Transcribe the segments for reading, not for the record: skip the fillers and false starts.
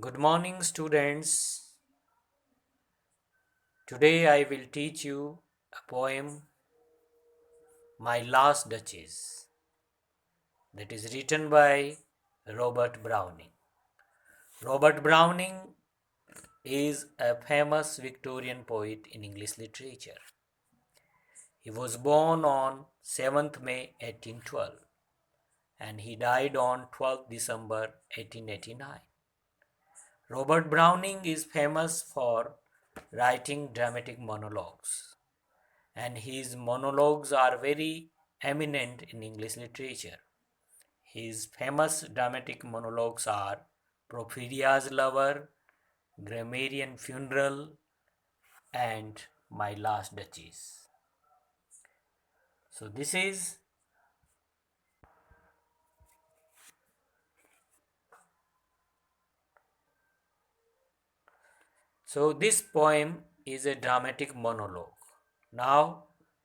Good morning, students. Today I will teach you a poem, My Last Duchess, that is written by Robert Browning. Robert Browning is a famous Victorian poet in English literature. He was born on 7th May 1812 and he died on 12th December 1889. Robert Browning is famous for writing dramatic monologues, and his monologues are very eminent in English literature. His famous dramatic monologues are Porphyria's Lover, Grammarian Funeral, and My Last Duchess. So this poem is a dramatic monologue. Now,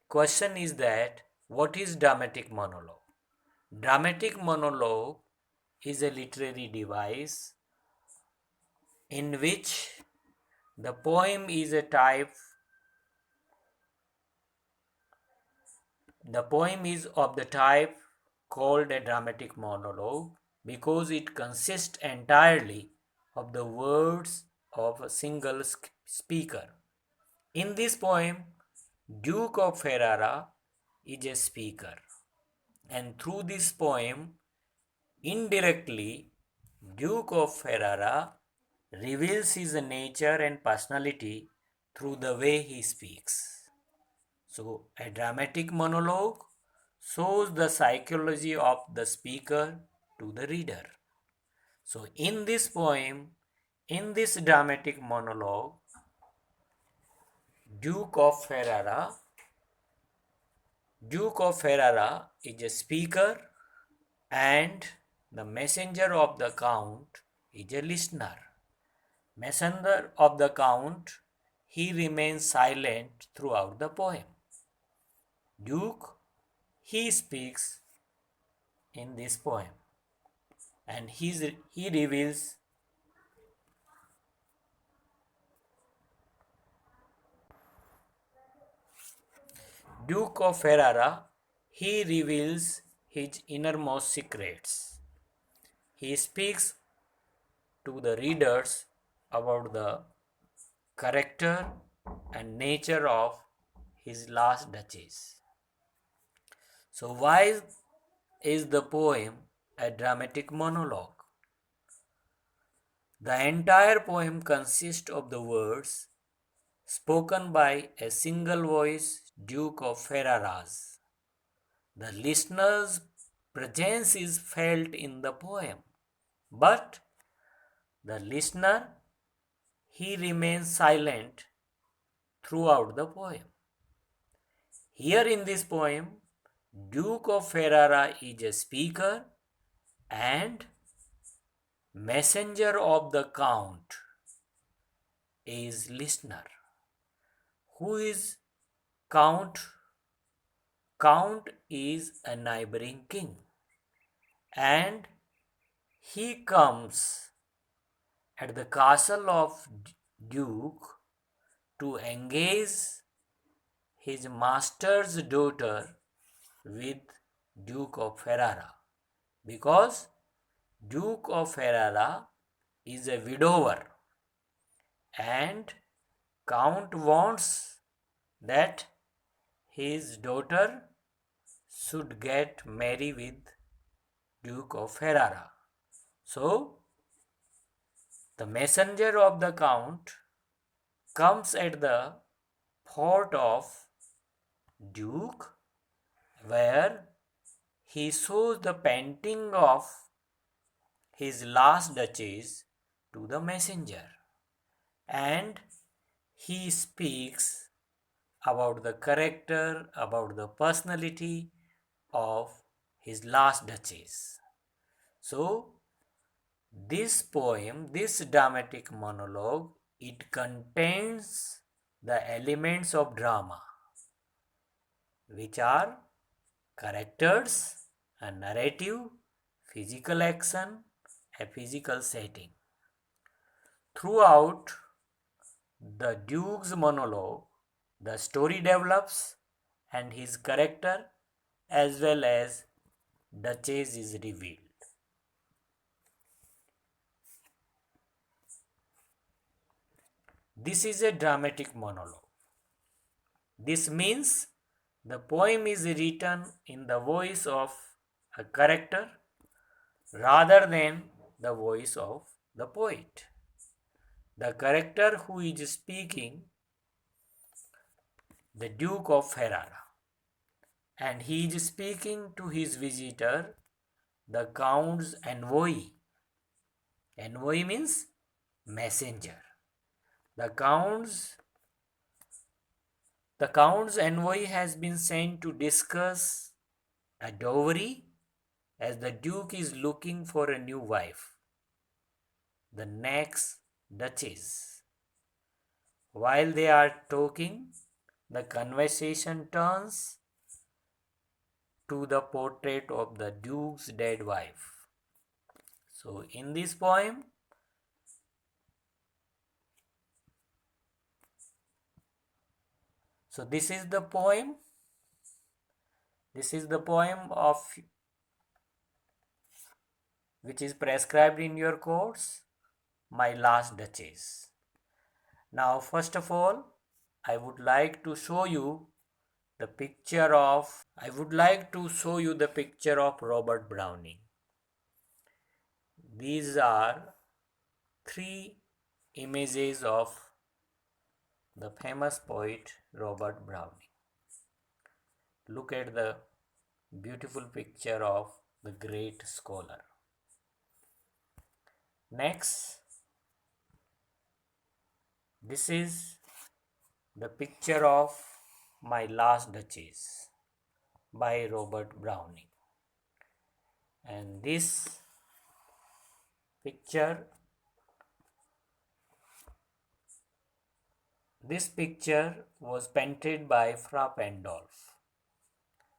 question is that what is dramatic monologue? Dramatic monologue is a literary device in which the poem is a type. The poem is of the type called a dramatic monologue because it consists entirely of the words of a single speaker. In this poem, Duke of Ferrara is a speaker, and through this poem, indirectly, Duke of Ferrara reveals his nature and personality through the way he speaks. So, a dramatic monologue shows the psychology of the speaker to the reader. So, in this poem, in this dramatic monologue, Duke of Ferrara, Duke of Ferrara is a speaker and the messenger of the Count is a listener. Messenger of the Count, he remains silent throughout the poem. Duke, he speaks in this poem and he reveals Duke of Ferrara, he reveals his innermost secrets. He speaks to the readers about the character and nature of his last duchess. So why is the poem a dramatic monologue? The entire poem consists of the words spoken by a single voice Duke of Ferraras. The listener's presence is felt in the poem, but the listener, he remains silent throughout the poem. Here in this poem, Duke of Ferrara is a speaker and messenger of the Count is listener. Who is Count? Count is a neighboring king and he comes at the castle of Duke to engage his master's daughter with Duke of Ferrara because Duke of Ferrara is a widower and Count wants that his daughter should get married with Duke of Ferrara. So, the messenger of the Count comes at the fort of Duke where he shows the painting of his last duchess to the messenger and he speaks about the character, about the personality of his last duchess. So, this poem, this dramatic monologue, it contains the elements of drama, which are characters, a narrative, physical action, a physical setting. throughout the Duke's monologue, the story develops and his character as well as Duchess is revealed. This is a dramatic monologue. This means the poem is written in the voice of a character rather than the voice of the poet. The character who is speaking, the Duke of Ferrara, and he is speaking to his visitor, the Count's envoy. Envoy means messenger. The Count's envoy has been sent to discuss a dowry as the Duke is looking for a new wife, the next Duchess. While they are talking, the conversation turns to the portrait of the Duke's dead wife. So in this poem, this is the poem. This is the poem of which is prescribed in your course, My Last Duchess. Now, first of all, I would like to show you the picture of Robert Browning. These are three images of the famous poet Robert Browning. Look at the beautiful picture of the great scholar. Next, this is the picture of My Last Duchess by Robert Browning. And this picture was painted by Fra Pandolf.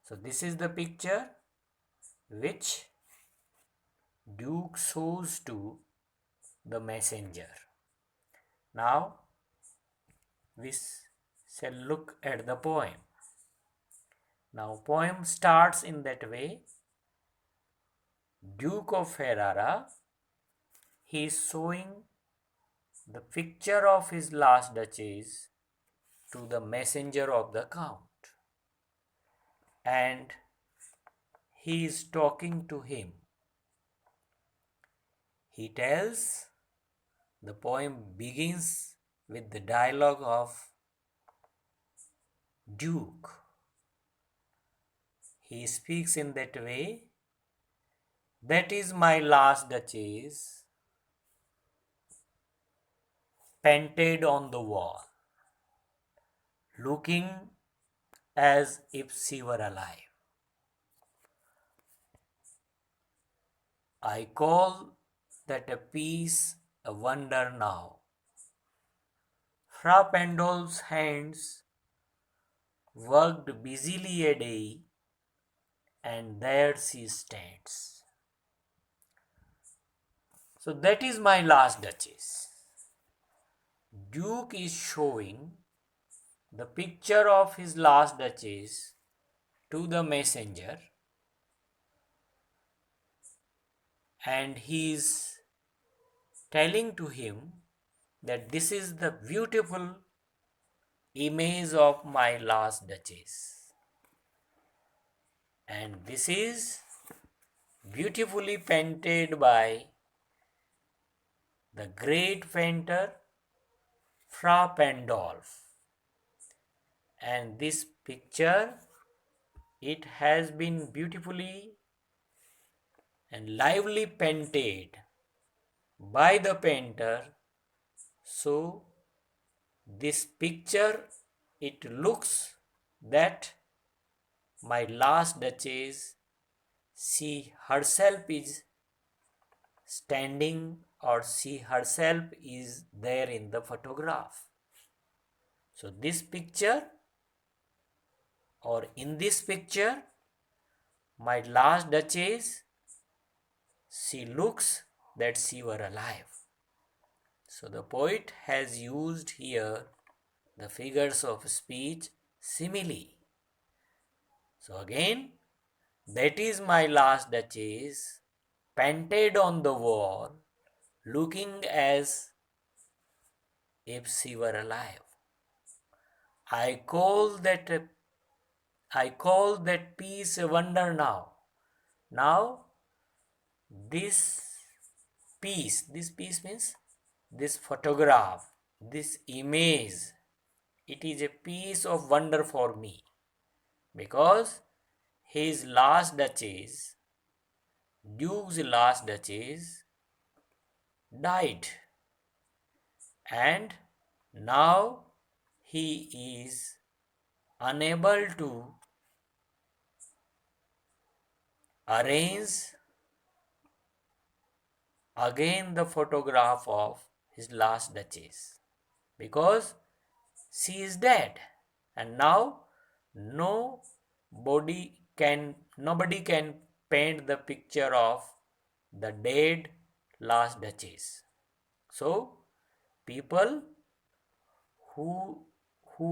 So this is the picture which Duke shows to the messenger. Now we shall look at the poem. Now poem starts in that way. Duke of Ferrara, he is showing the picture of his last duchess to the messenger of the count, and he is talking to him. He tells, the poem begins with the dialogue of Duke. He speaks in that way, that is my last duchess, painted on the wall, looking as if she were alive. I call that a piece a wonder now. Fra Pandolf's hands worked busily a day, and there she stands. So that is my last duchess. Duke is showing the picture of his last duchess to the messenger, and he is telling to him that this is the beautiful image of my last duchess, and this is beautifully painted by the great painter Fra Pandolf. And this picture, it has been beautifully and lively painted by the painter. So this picture, it looks that my last duchess, she herself is standing, or she herself is there in the photograph. So this picture, or in this picture, my last duchess, she looks that she were alive. So the poet has used here the figures of speech simile. So again, that is my last duchess, painted on the wall, looking as if she were alive. I call that piece a wonder now. Now this piece means this photograph, this image, it is a piece of wonder for me, because his last duchess, Duke's last duchess, died, and now he is unable to arrange again the photograph of his last duchess, because she is dead, and now nobody can paint the picture of the dead last duchess. So people who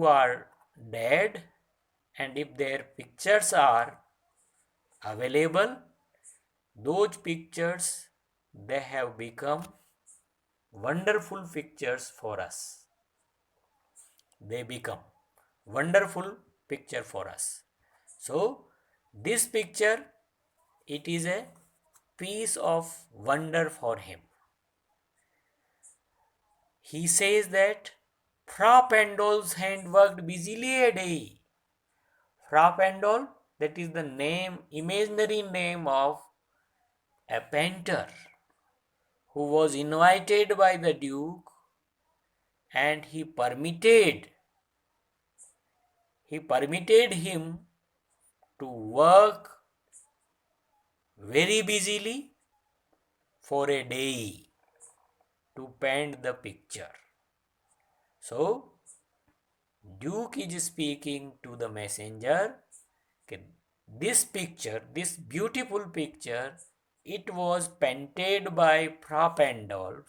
are dead, and if their pictures are available, those pictures, they have become wonderful pictures for us. They become wonderful picture for us. So this picture, it is a piece of wonder for him. He says that Fra Pandol's hand worked busily a day. Fra Pandol, that is the name, imaginary name of a painter who was invited by the Duke, and he permitted him to work very busily for a day to paint the picture. So Duke is speaking to the messenger, this picture, this beautiful picture, it was painted by Fra Pandolf,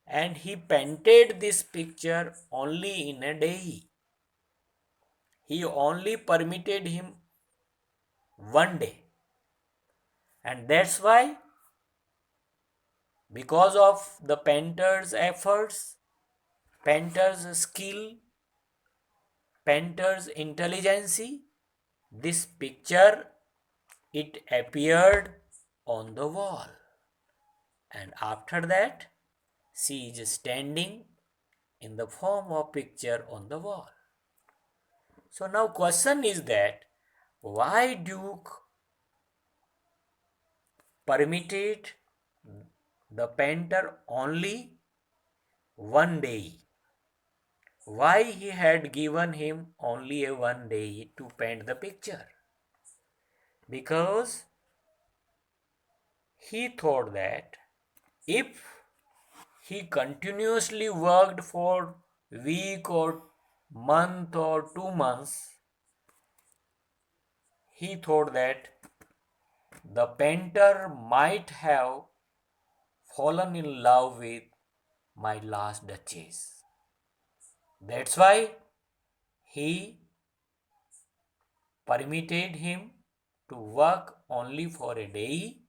and he painted this picture only in a day. He only permitted him one day, and that's why, because of the painter's efforts, painter's skill, painter's intelligence, this picture, it appeared on the wall, and after that she is standing in the form of picture on the wall. So now question is that why Duke permitted the painter only one day? Why he had given him only a one day to paint the picture? Because he thought that if he continuously worked for week or month or 2 months, he thought that the painter might have fallen in love with my last duchess. That's why he permitted him to work only for a day,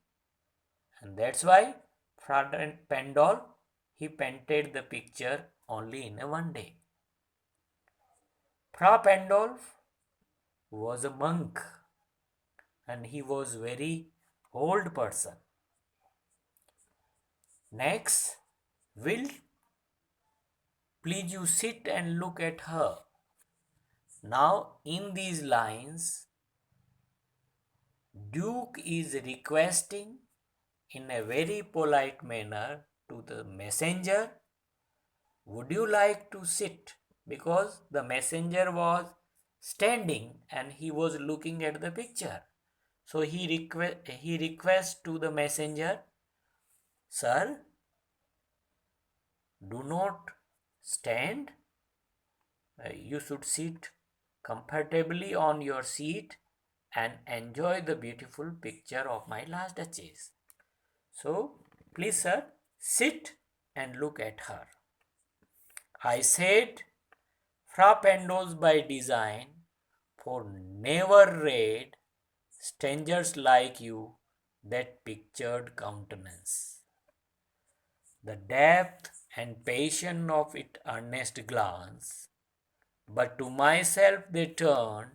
and that's why Fra Pandolf, he painted the picture only in a one day. Fra Pandolf was a monk, and he was very old person. Next, will please you sit and look at her. Now in these lines, Duke is requesting in a very polite manner to the messenger, would you like to sit? Because the messenger was standing and he was looking at the picture. So he requests to the messenger, sir, do not stand. You should sit comfortably on your seat and enjoy the beautiful picture of my last duchess. So please, sir, sit and look at her. I said, frappendos by design, for never read strangers like you that pictured countenance. The depth and passion of its earnest glance, but to myself they turned,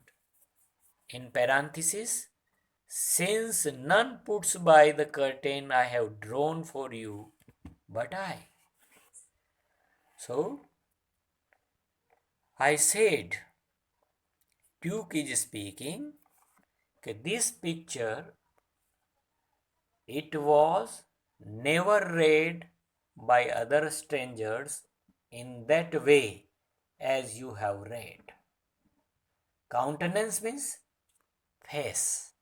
in parenthesis, since none puts by the curtain I have drawn for you, but I. So I said, Duke is speaking, this picture, it was never read by other strangers in that way as you have read. Countenance means face.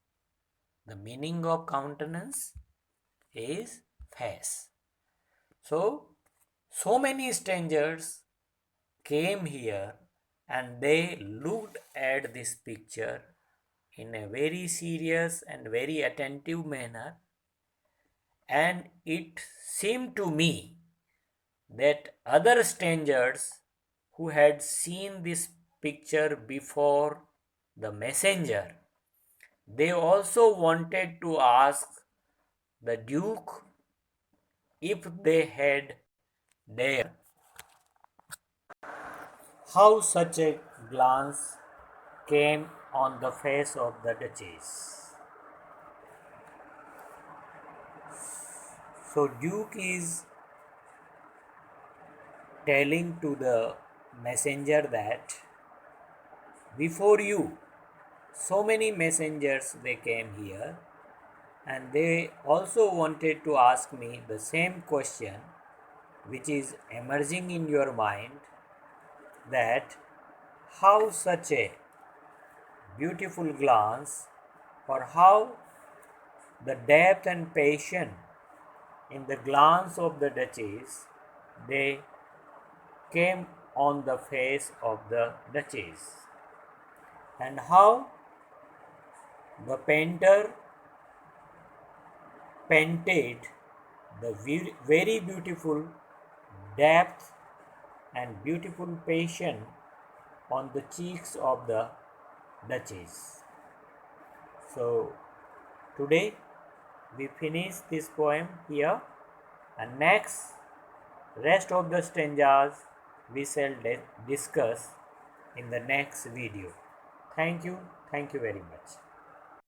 The meaning of countenance is face. So many strangers came here and they looked at this picture in a very serious and very attentive manner, and it seemed to me that other strangers who had seen this picture before the messenger, they also wanted to ask the Duke if they had dared how such a glance came on the face of the Duchess. So Duke is telling to the messenger that before you, so many messengers they came here and they also wanted to ask me the same question which is emerging in your mind, that how such a beautiful glance, or how the depth and passion in the glance of the Duchess, they came on the face of the Duchess, and how the painter painted the very beautiful depth and beautiful passion on the cheeks of the Duchess. So today we finish this poem here, and next rest of the stanzas we shall discuss in the next video. Thank you very much.